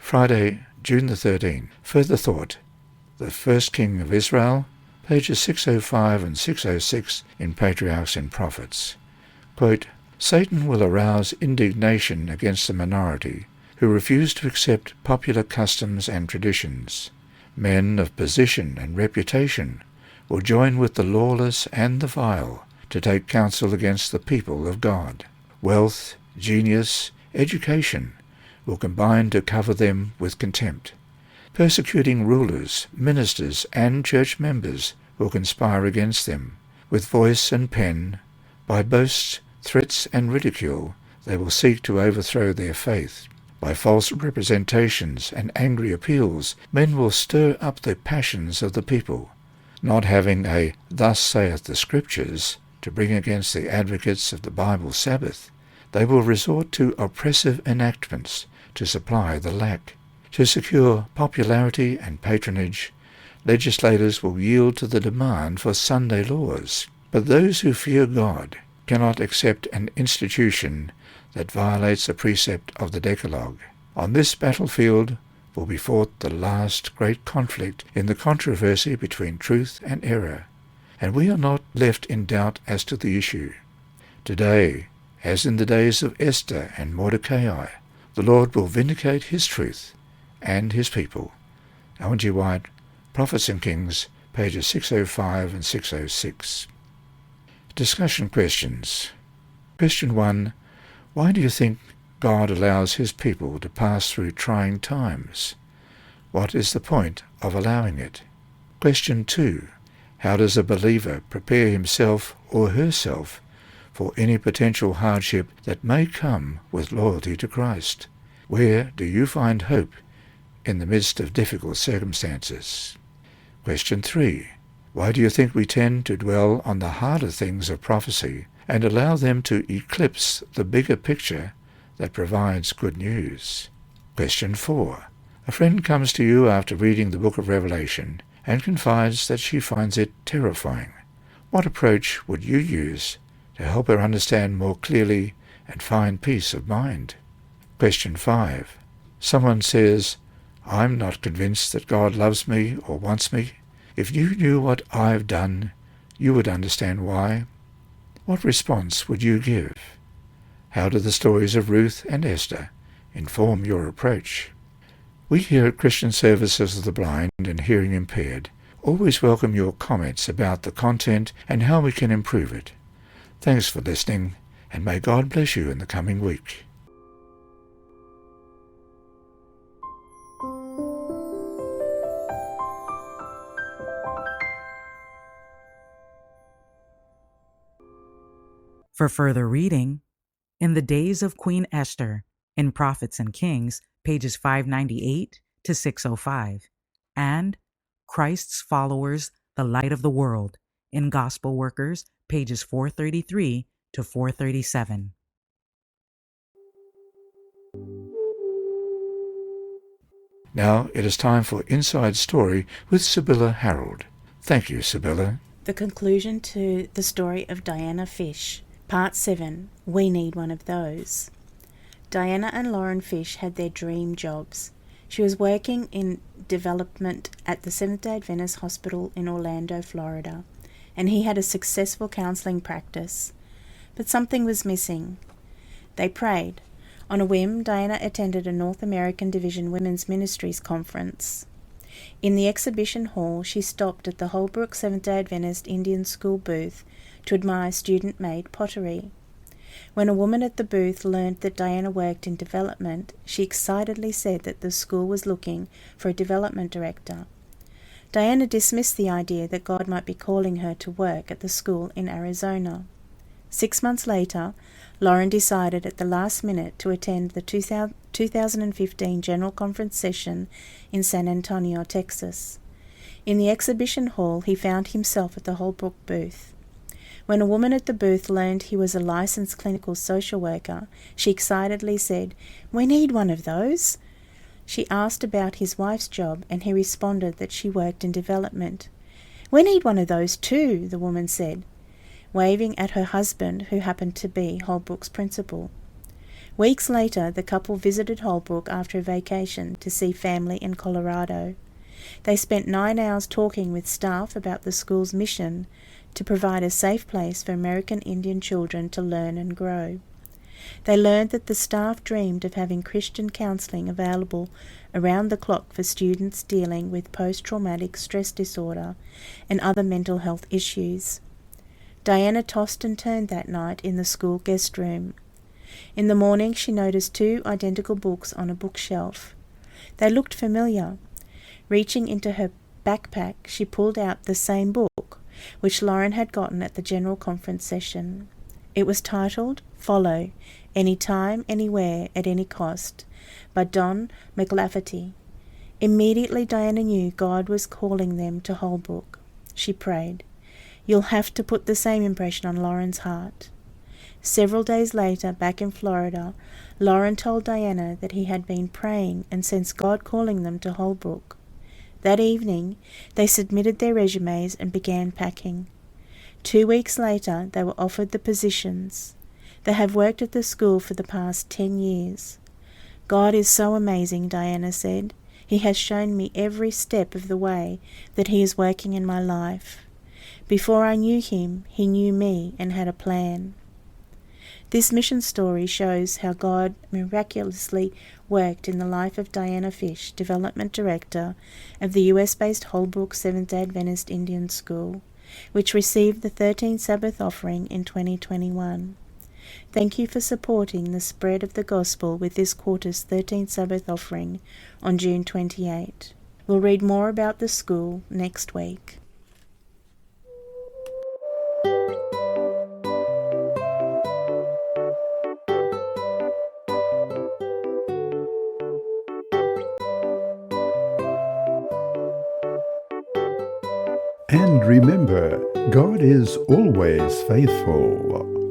Friday, June the 13th. Further thought. The First King of Israel, pages 605 and 606 in Patriarchs and Prophets. Quote, Satan will arouse indignation against the minority who refuse to accept popular customs and traditions. Men of position and reputation will join with the lawless and the vile to take counsel against the people of God. Wealth, genius, education will combine to cover them with contempt. Persecuting rulers, ministers, and church members will conspire against them. With voice and pen, by boasts, threats, and ridicule, they will seek to overthrow their faith. By false representations and angry appeals, men will stir up the passions of the people. Not having a "Thus saith the Scriptures" to bring against the advocates of the Bible Sabbath, they will resort to oppressive enactments to supply the lack. To secure popularity and patronage, legislators will yield to the demand for Sunday laws. But those who fear God cannot accept an institution that violates a precept of the Decalogue. On this battlefield will be fought the last great conflict in the controversy between truth and error, and we are not left in doubt as to the issue. Today, as in the days of Esther and Mordecai, the Lord will vindicate his truth and his people. Owen G. White, Prophets and Kings, pages 605 and 606. Discussion questions. Question 1. Why do you think God allows his people to pass through trying times? What is the point of allowing it? Question 2. How does a believer prepare himself or herself for any potential hardship that may come with loyalty to Christ? Where do you find hope in the midst of difficult circumstances? Question 3. Why do you think we tend to dwell on the harder things of prophecy and allow them to eclipse the bigger picture that provides good news? Question 4. A friend comes to you after reading the book of Revelation and confides that she finds it terrifying. What approach would you use to help her understand more clearly and find peace of mind? Question 5. Someone says, I'm not convinced that God loves me or wants me. If you knew what I've done, you would understand why. What response would you give? How do the stories of Ruth and Esther inform your approach? We here at Christian Services of the Blind and Hearing Impaired always welcome your comments about the content and how we can improve it. Thanks for listening, and may God bless you in the coming week. For further reading, In the Days of Queen Esther, in Prophets and Kings, pages 598 to 605, and Christ's Followers, the Light of the World, in Gospel Workers, pages 433 to 437. Now it is time for Inside Story with Sibylla Harrold. Thank you, Sibylla. The conclusion to the story of Diana Fish. Part 7. We Need One of Those. Diana and Lauren Fish had their dream jobs. She was working in development at the Seventh-day Adventist Hospital in Orlando, Florida, and he had a successful counselling practice. But something was missing. They prayed. On a whim, Diana attended a North American Division Women's Ministries conference. In the exhibition hall, she stopped at the Holbrook Seventh-day Adventist Indian School booth to admire student-made pottery. When a woman at the booth learned that Diana worked in development, she excitedly said that the school was looking for a development director. Diana dismissed the idea that God might be calling her to work at the school in Arizona. 6 months later, Lauren decided at the last minute to attend the 2015 General Conference session in San Antonio, Texas. In the exhibition hall, he found himself at the Holbrook booth. When a woman at the booth learned he was a licensed clinical social worker, she excitedly said, "We need one of those." She asked about his wife's job, and he responded that she worked in development. "We need one of those too," the woman said, waving at her husband, who happened to be Holbrook's principal. Weeks later, the couple visited Holbrook after a vacation to see family in Colorado. They spent 9 hours talking with staff about the school's mission to provide a safe place for American Indian children to learn and grow. They learned that the staff dreamed of having Christian counselling available around the clock for students dealing with post-traumatic stress disorder and other mental health issues. Diana tossed and turned that night in the school guest room. In the morning she noticed 2 identical books on a bookshelf. They looked familiar. Reaching into her backpack, she pulled out the same book, which Lauren had gotten at the general conference session. It was titled Follow, Anytime, Anywhere, at Any Cost, by Don McLafferty. Immediately Diana knew God was calling them to Holbrook. She prayed, "You'll have to put the same impression on Lauren's heart." Several days later, back in Florida, Lauren told Diana that he had been praying and sensed God calling them to Holbrook. That evening, they submitted their resumes and began packing. 2 weeks later, they were offered the positions. They have worked at the school for the past 10 years. "God is so amazing," Diana said. "He has shown me every step of the way that He is working in my life. Before I knew Him, He knew me and had a plan." This mission story shows how God miraculously worked in the life of Diana Fish, Development Director of the US-based Holbrook Seventh-day Adventist Indian School, which received the 13th Sabbath offering in 2021. Thank you for supporting the spread of the gospel with this quarter's 13th Sabbath offering on June 28. We'll read more about the school next week. And remember, God is always faithful.